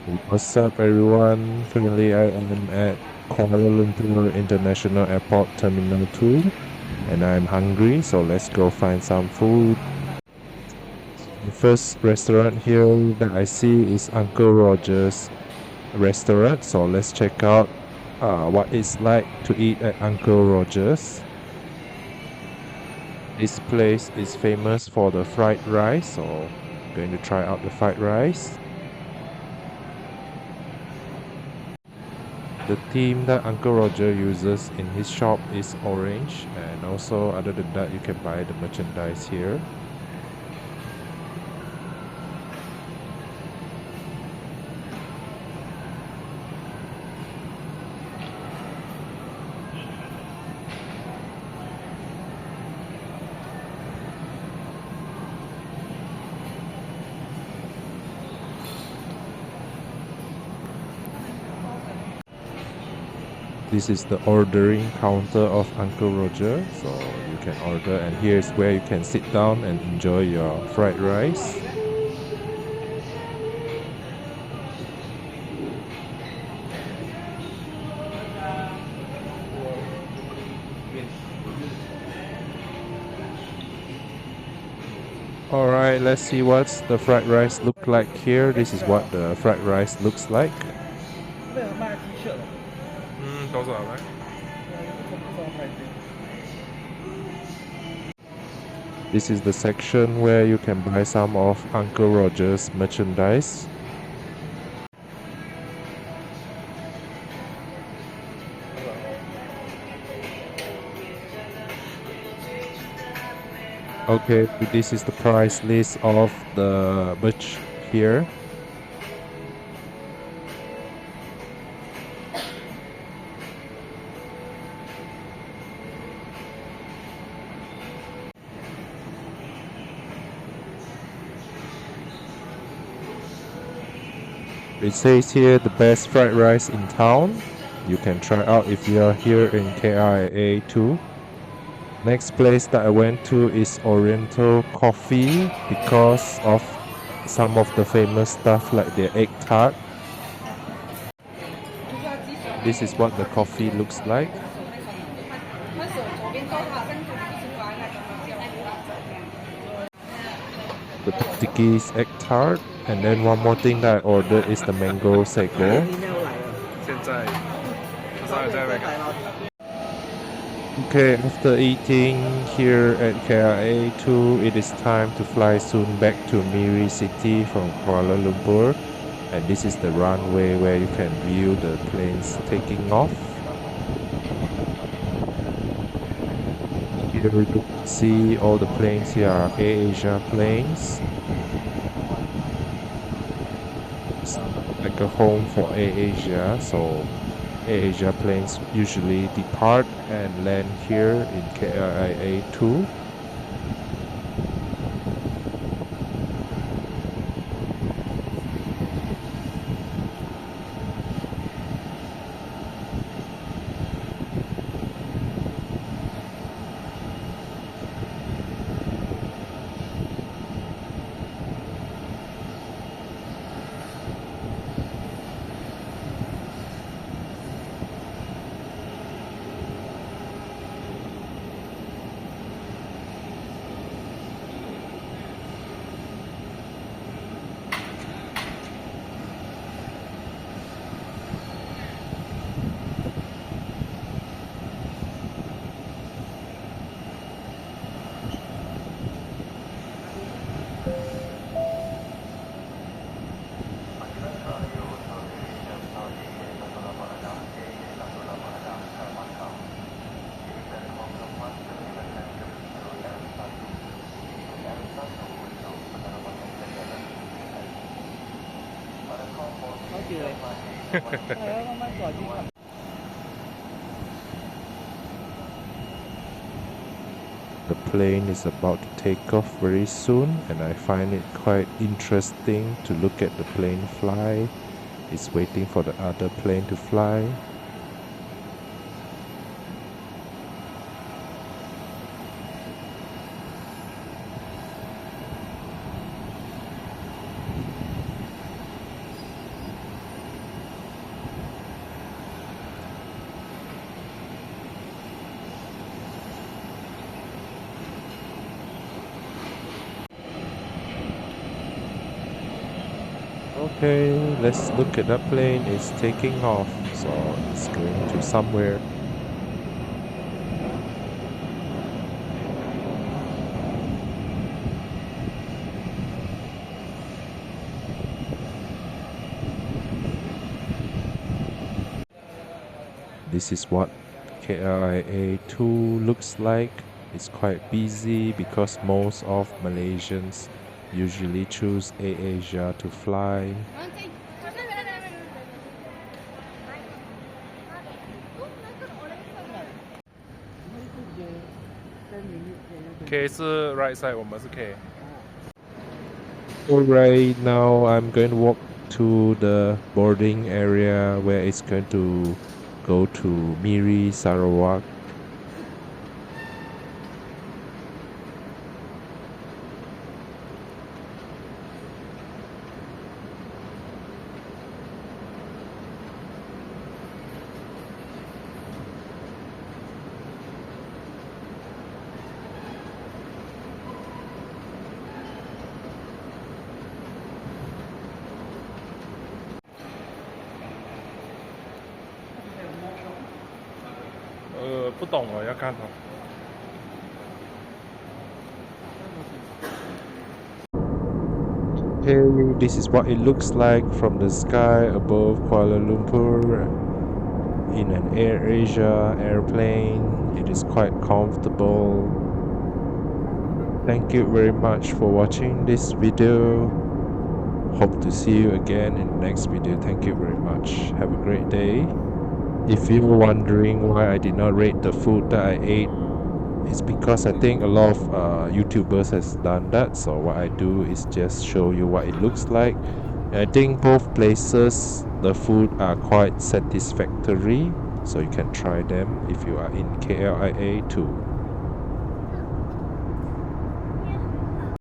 What's up, everyone? Currently, I am at Kuala Lumpur International Airport Terminal 2, and I'm hungry, so let's go find some food. The first restaurant here that I see is Uncle Roger's restaurant, so let's check out what it's like to eat at Uncle Roger's. This place is famous for the fried rice, so I'm going to try out the fried rice. The theme that Uncle Roger uses in his shop is orange, and also other than that you can buy the merchandise here. This is the ordering counter of Uncle Roger, so you can order, and here's where you can sit down and enjoy your fried rice. Alright, let's see what's the fried rice look like here. This is what the fried rice looks like. This is the section where you can buy some of Uncle Roger's merchandise. Okay, this is the price list of the merch here. It says here the best fried rice in town. You can try out if you are here in KLIA too. Next place that I went to is Oriental Coffee because of some of the famous stuff like the egg tart. This is what the coffee looks like. The Portuguese egg tart, and then one more thing that I ordered is the mango sago. Okay, after eating here at KLIA 2, it is time to fly soon back to Miri city from Kuala Lumpur, and this is the runway where you can view the planes taking off. Here you can see all the planes here are AirAsia planes. It's like a home for AirAsia, so AirAsia planes usually depart and land here in KLIA 2. The plane is about to take off very soon, and I find it quite interesting to look at the plane fly. It's waiting for the other plane to fly. Okay, let's look at that plane. It's taking off, so it's going to somewhere. This is what KLIA 2 looks like. It's quite busy because most of Malaysians usually choose AirAsia to fly. K 是 right side，我们是 K。Alright, now I'm going to walk to the boarding area where it's going to go to Miri, Sarawak. Okay, this is what it looks like from the sky above Kuala Lumpur in an AirAsia airplane. It is quite comfortable. Thank you very much for watching this video. Hope to see you again in the next video. Thank you very much. Have a great day. If you were wondering why I did not rate the food that I ate, it's because I think a lot of YouTubers has done that. So what I do is just show you what it looks like. And I think both places the food are quite satisfactory, so you can try them if you are in KLIA too.